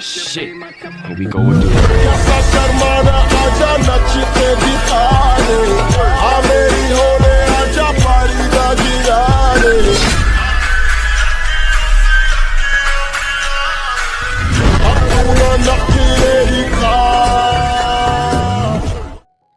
shit. Here we go again.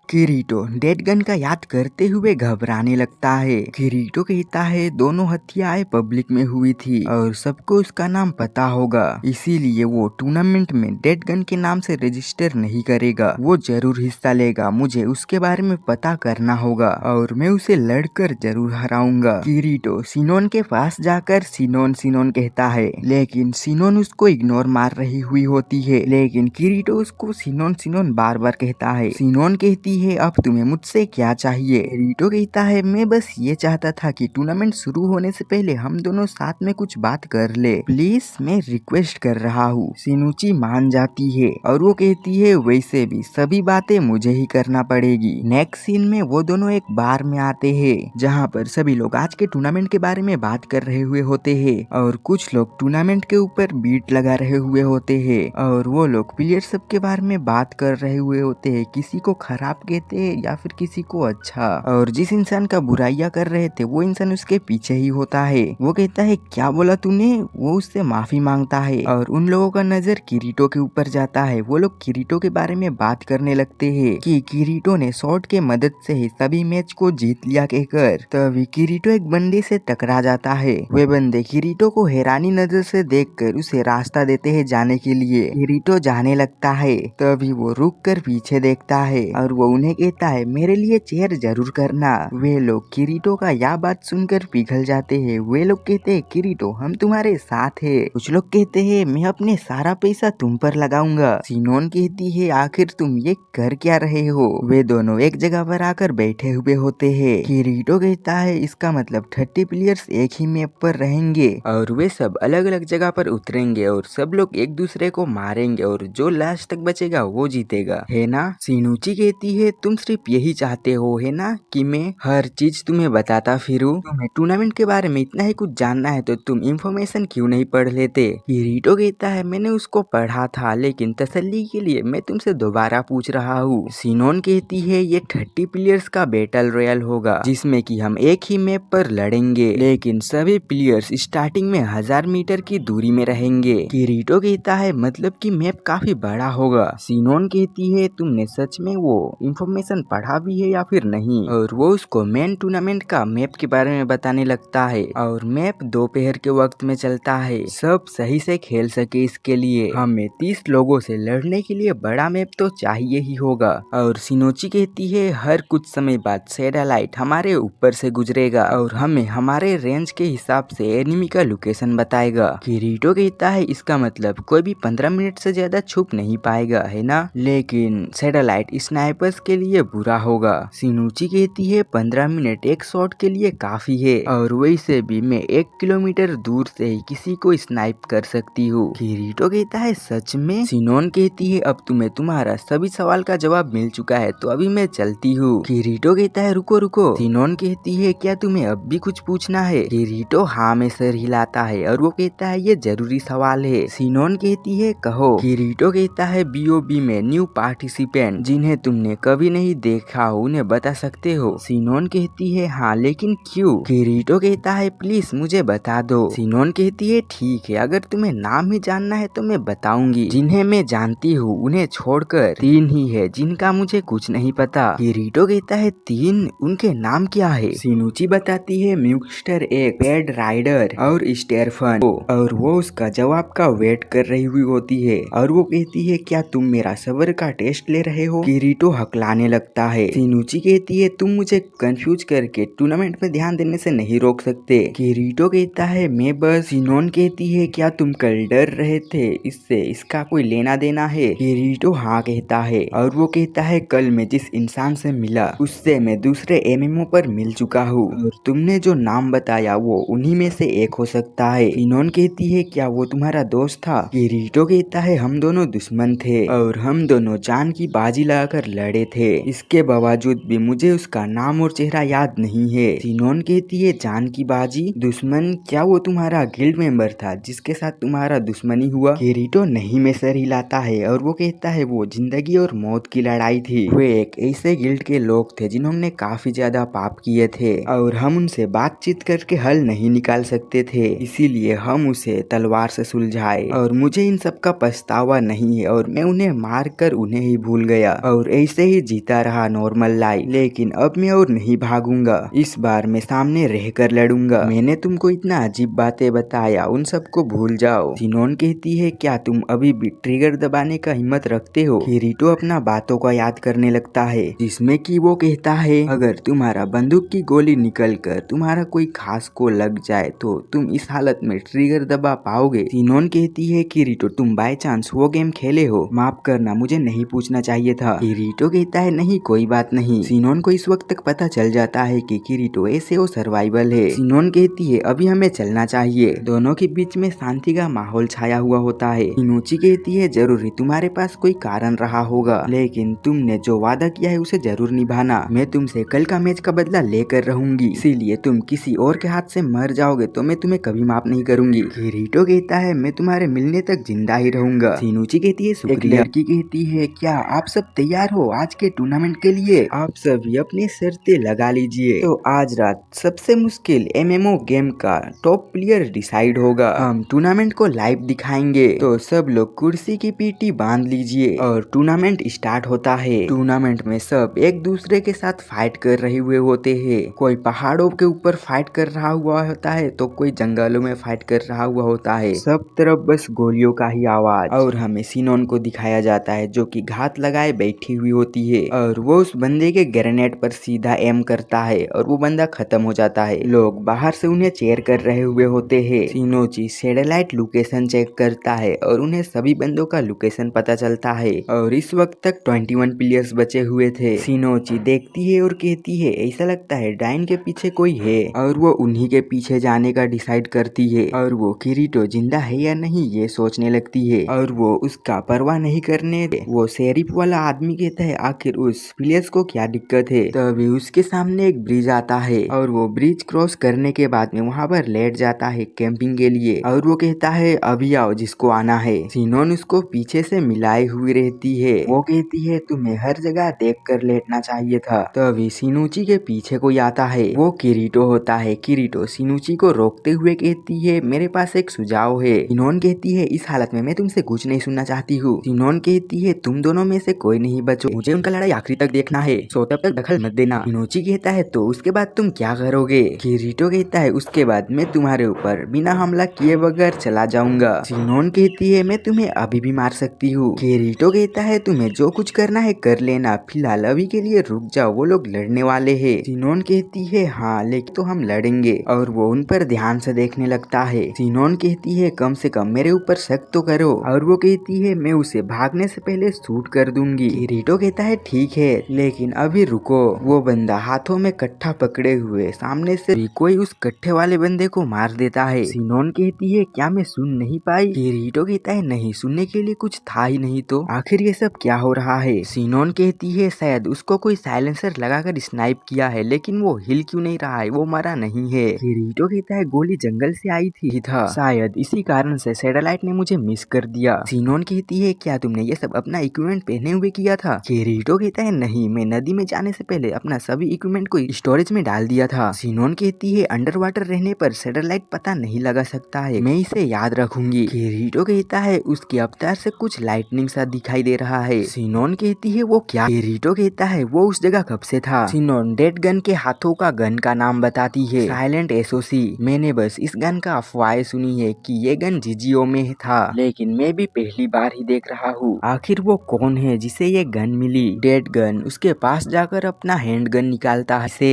Kirito dead gun का याद करते हुए घबराने लगता है। किरीटो कहता है दोनों हत्याएं पब्लिक में हुई थी और सबको उसका नाम पता होगा, इसीलिए वो टूर्नामेंट में डेड गन के नाम से रजिस्टर नहीं करेगा। वो जरूर हिस्सा लेगा, मुझे उसके बारे में पता करना होगा और मैं उसे लड़कर जरूर हराऊंगा। किरीटो सिनोन के पास जाकर सिनोन सिनोन कहता है, लेकिन सिनोन उसको इग्नोर मार रही हुई होती है। लेकिन किरीटो उसको सिनोन सिनोन बार बार कहता है। सिनोन कहती है अब तुम्हें मुझसे क्या चाहिए? किरीटो कहता है मैं बस ये चाहता था कि टूर्नामेंट शुरू होने से पहले हम दोनों साथ में कुछ बात कर ले, प्लीज मैं रिक्वेस्ट कर रहा हूँ। सिनुची मान जाती है और वो कहती है वैसे भी सभी बातें मुझे ही करना पड़ेगी। नेक्स्ट सीन में वो दोनों एक बार में आते हैं जहाँ पर सभी लोग आज के टूर्नामेंट के बारे में बात कर रहे हुए होते हैं और कुछ लोग टूर्नामेंट के ऊपर बीट लगा रहे हुए होते हैं और वो लोग प्लेयर सब के बारे में बात कर रहे हुए होते हैं, किसी को खराब कहते हैं या फिर किसी को अच्छा, और जिस इंसान का बुराइयां कर रहे थे वो इंसान उसके पीछे ही होता है। वो कहता है क्या बोला तूने? वो उससे माफी मांगता है और उन लोगों का नजर किरीटो के ऊपर जाता है। वो लोग किरीटो के बारे में बात करने लगते हैं कि किरीटो ने शॉट के मदद से ही सभी मैच को जीत लिया कहकर। तभी किरीटो एक बंदे से टकरा जाता है। वे बंदे किरीटो को हैरानी नजर से देखकर उसे रास्ता देते हैं जाने के लिए। किरीटो जाने लगता है, तभी वो रुक कर पीछे देखता है और वो उन्हें कहता है मेरे लिए चेयर जरूर करना। वे लोग किरीटो का यह बात सुनकर पिघल जाते हैं। वे लोग कहते हैं किरीटो हम तुम्हारे साथ हैं। कुछ लोग कहते हैं मैं अपने सारा पैसा तुम पर लगाऊंगा। सिनोन कहती है आखिर तुम ये कर क्या रहे हो? वे दोनों एक जगह पर आकर बैठे हुए होते हैं। किरीटो कहता है इसका मतलब 30 प्लेयर्स एक ही मैप पर रहेंगे और वे सब अलग अलग जगह पर उतरेंगे और सब लोग एक दूसरे को मारेंगे और जो लास्ट तक बचेगा वो जीतेगा, है ना? सिनुची कहती है तुम सिर्फ यही चाहते हो है ना कि मैं हर चीज तुम्हें बताता फिरूं? तुम्हें टूर्नामेंट के बारे में इतना ही कुछ जानना है तो तुम इंफॉर्मेशन क्यों नहीं पढ़ लेते? किरीटो कहता है मैंने उसको पढ़ा था लेकिन तसल्ली के लिए मैं तुमसे दोबारा पूछ रहा हूँ। सिनोन कहती है ये 30 प्लेयर्स का बैटल रॉयल होगा जिसमें कि हम एक ही मैप पर लड़ेंगे, लेकिन सभी प्लेयर्स स्टार्टिंग में 1000 मीटर की दूरी में रहेंगे। किरीटो कहता है मतलब कि मैप काफी बड़ा होगा। सिनोन कहती है तुमने सच में वो इंफॉर्मेशन पढ़ा भी है या फिर नहीं? और वो उसको मेन टूर्नामेंट का मैप के बारे में बताने लगता है और मैप दोपहर के वक्त में चलता है, सब सही से खेल सके इसके लिए हमें 30 लोगों से लड़ने के लिए बड़ा मैप तो चाहिए ही होगा। और सिनोची कहती है हर कुछ समय बाद सैटेलाइट हमारे ऊपर से गुजरेगा और हमें हमारे रेंज के हिसाब से एनिमी का लोकेशन बताएगा। किरीटो कहता है इसका मतलब कोई भी 15 मिनट से ज्यादा छुप नहीं पाएगा, है ना? लेकिन सैटेलाइट स्नाइपर्स के लिए बुरा होगा। सिनुची कहती है 15 मिनट एक शॉट के लिए काफी है और वैसे भी मैं 1 किलोमीटर दूर से ही किसी को स्नाइप कर सकती हूँ। किरीटो कहता है सच में? सिनोन कहती है अब तुम्हें तुम्हारा सभी सवाल का जवाब मिल चुका है तो अभी मैं चलती हूँ। किरीटो कहता है रुको रुको। सिनोन कहती है क्या तुम्हें अब भी कुछ पूछना है? किरीटो हाँ में सर हिलाता है और वो कहता है ये जरूरी सवाल है। सिनोन कहती है कहो। किरीटो कहता है BOB में न्यू पार्टिसिपेंट जिन्हें तुमने कभी नहीं देखा हो उन्हें बता सकते हो? सिनोन कहती है हाँ लेकिन क्यों? किरीटो कहता है प्लीज मुझे बता दो। सिनोन कहती है ठीक है अगर तुम्हें नाम ही जानना है तो मैं बताऊंगी। जिन्हें मैं जानती हूँ उन्हें छोड़कर 3 ही है जिनका मुझे कुछ नहीं पता। किरीटो कहता है 3? उनके नाम क्या है? सिनुची बताती है म्यूक्स्टर एक, पेड राइडर और स्टेरफन, और वो उसका जवाब का वेट कर रही हुई होती है और वो कहती है क्या तुम मेरा सब्र का टेस्ट ले रहे हो? किरीटो हकलाने लगता है। सिनुची कहती है तुम मुझे कंफ्यूज करके टूर्नामेंट में ध्यान देने से नहीं रोक सकते। किरीटो कहता है मैं बस। सिनोन कहती है क्या तुम कल डर रहे थे इससे इसका कोई लेना देना है? किरीटो हाँ कहता है और वो कहता है कल मैं जिस इंसान से मिला उससे मैं दूसरे MMO पर मिल चुका हूँ और तुमने जो नाम बताया वो उन्हीं में से एक हो सकता है। सिनोन कहती है क्या वो तुम्हारा दोस्त था? किरीटो कहता है हम दोनों दुश्मन थे और हम दोनों जान की बाजी लगाकर लड़े थे। इसके बावजूद भी मुझे उसका नाम और चेहरा याद नहीं है। सिनोन कहती है जान की बाजी दुश्मन, क्या वो तुम्हारा गिल्ड मेंबर था जिसके साथ तुम्हारा दुश्मनी हुआ? किरीटो नहीं में सर हिलाता है और वो कहता है वो जिंदगी और मौत की लड़ाई थी। वे एक ऐसे गिल्ड के लोग थे जिन्होंने काफी ज्यादा पाप किए थे और हम उनसे बातचीत करके हल नहीं निकाल सकते थे, इसीलिए हम उसे तलवार से सुलझाए और मुझे इन सब का पछतावा नहीं है और मैं उन्हें मार कर उन्हें ही भूल गया और ऐसे ही जीता रहा नॉर्मल लाइफ। लेकिन अब मैं और नहीं भागूंगा, इस बार मैं सामने रहकर लड़ूंगा। मैंने तुमको इतना अजीब बातें बताया, उन सबको भूल जाओ। सिनोन कहती है क्या तुम अभी भी ट्रिगर दबाने का हिम्मत रखते हो? किरीटो अपना बातों को याद करने लगता है जिसमें कि वो कहता है अगर तुम्हारा बंदूक की गोली निकल कर तुम्हारा कोई खास को लग जाए तो तुम इस हालत में ट्रिगर दबा पाओगे? सिनोन कहती है किरीटो तुम बाय चांस वो गेम खेले हो? माफ करना, मुझे नहीं पूछना चाहिए था। किरीटो कहता है नहीं कोई बात नहीं। सिनोन को इस वक्त तक पता चल जाता है कि किरीटो ऐसे वो सर्वाइवल है। सिनोन कहती है अभी हमें चलना चाहिए। दोनों के बीच में शांति का माहौल छाया हुआ होता है। इनोची कहती है जरूर ही तुम्हारे पास कोई कारण रहा होगा, लेकिन तुमने जो वादा किया है उसे जरूर निभाना। मैं तुमसे कल का मैच का बदला लेकर रहूंगी, इसीलिए तुम किसी और के हाथ से मर जाओगे तो मैं तुम्हें कभी माफ नहीं करूंगी। किरीटो कहता है मैं तुम्हारे मिलने तक जिंदा ही रहूंगा। सिनुची कहती है शुक्रिया। एक लड़की कहती है क्या आप सब तैयार हो आज के टूर्नामेंट के लिए? आप सभी अपनी शर्तें लगा लीजिए। तो आज रात सबसे मुश्किल MMO गेम का टॉप प्लेयर डिसाइड होगा। हम टूर्नामेंट को लाइव दिखाएंगे, तो सब लोग कुर्सी की पीटी बांध लीजिए और टूर्नामेंट स्टार्ट होता है। टूर्नामेंट में सब एक दूसरे के साथ फाइट कर रहे हुए होते हैं। कोई पहाड़ों के ऊपर फाइट कर रहा हुआ होता है तो कोई जंगलों में फाइट कर रहा हुआ होता है। सब तरफ बस गोलियों का ही आवाज। और हमें सिनोन को दिखाया जाता है जो कि घात लगाए बैठी हुई होती है और वो उस बंदे के ग्रेनेड पर सीधा एम करता है और वो बंदा खत्म हो जाता है। लोग बाहर से उन्हें चेयर कर रहे हुए होते हैं। सिनोची सैटेलाइट लोकेशन चेक करता है और उन्हें सभी बंदों का लोकेशन पता चलता है और इस वक्त तक 21 प्लेयर्स बचे हुए थे। सिनोची देखती है और कहती है ऐसा लगता है डाइन के पीछे कोई है और वो उन्हीं के पीछे जाने का डिसाइड करती है और वो किरीटो जिंदा है या नहीं ये सोचने लगती है और वो उसका परवाह नहीं करने वो शेरिफ वाला आदमी कहता है आखिर उस प्लेयर्स को क्या दिक्कत है। तभी उसके सामने एक ब्रिज आता है और वो ब्रिज क्रॉस करने के बाद में वहाँ पर लेट जाता है कैंपिंग के लिए और वो कहता है अभी आओ जिसको आना है। सिनोन उसको पीछे से मिलाए हुई रहती है। वो कहती है तुम्हें हर जगह देख कर लेटना चाहिए था। तभी सिनुची के पीछे कोई आता है, वो किरीटो होता है। किरीटो सिनुची को रोकते हुए कहती है मेरे पास एक सुझाव है। सिनोन कहती है इस हालत में मैं तुमसे कुछ नहीं सुनना चाहती हूँ। सिनोन कहती है तुम दोनों में से कोई नहीं बचो, मुझे उनका लड़ाई आखिरी तक देखना है, सो तब तक दखल मत देना। सिनुची कहता है तो उसके बाद तुम क्या करोगे? किरीटो कहता है उसके बाद मैं तुम्हारे ऊपर बिना हमला किए बगैर चला जाऊंगा। सिनोन कहती है मैं तुम्हें अभी भी मार सकती हूँ। किरीटो कहता है तुम्हें जो कुछ करना है कर लेना, फिलहाल अभी के लिए रुक जाओ, वो लोग लड़ने वाले हैं। सिनोन कहती है हाँ लेकिन तो हम लड़ेंगे और वो उन पर ध्यान से देखने लगता है। सिनोन कहती है कम से कम मेरे ऊपर शक तो करो और वो कहती है मैं उसे भागने से पहले शूट कर दूंगी। किरीटो कहता है ठीक है लेकिन अभी रुको। वो बंदा हाथों में कट्ठा पकड़े हुए सामने से कोई उस कट्ठे वाले बंदे को मार देता है। सिनोन कहती है क्या मैं सुन नहीं पाई? किरीटो कहता है नहीं, सुनने के लिए कुछ था ही नहीं तो आखिर ये सब क्या हो रहा है? सिनोन कहती है शायद उसको कोई साइलेंसर लगाकर स्नाइप किया है लेकिन वो हिल क्यों नहीं रहा है, वो मरा नहीं है। किरीटो कहता है गोली जंगल से आई थी था, शायद इसी कारण से सैटेलाइट ने मुझे मिस कर दिया। सिनोन कहती है क्या तुमने ये सब अपना इक्विपमेंट पहने हुए किया था? किरीटो कहता है नहीं, मैं नदी में जाने से पहले अपना सभी इक्विपमेंट को स्टोरेज में डाल दिया था। सिनोन कहती है अंडर वाटर रहने पर सैटेलाइट पता नहीं लगा सकता है, मैं इसे याद रखूंगी। किरीटो कहता है उसके अवतार से कुछ लाइटनिंग सा दिखाई दे रहा है। सिनोन कहती है वो क्या? किरीटो कहता है वो उस जगह कब से था। सिनोन डेड गन के हाथों का गन का नाम बताती है, साइलेंट SOC। मैंने बस इस गन का अफवाहें सुनी है कि ये गन GGO में था, लेकिन मैं भी पहली बार ही देख रहा हूँ। आखिर वो कौन है जिसे ये गन मिली? डेड गन उसके पास जाकर अपना हैंड गन निकालता है।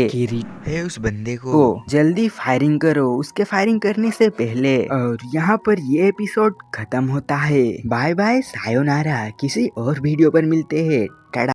है उस बंदे को जल्दी फायरिंग करो उसके फायरिंग करने से पहले। और यहाँ पर ये एपिसोड खत्म होता है। बाय बाय, सायोनारा। किसी और वीडियो पर मिलते हैं। टाटा।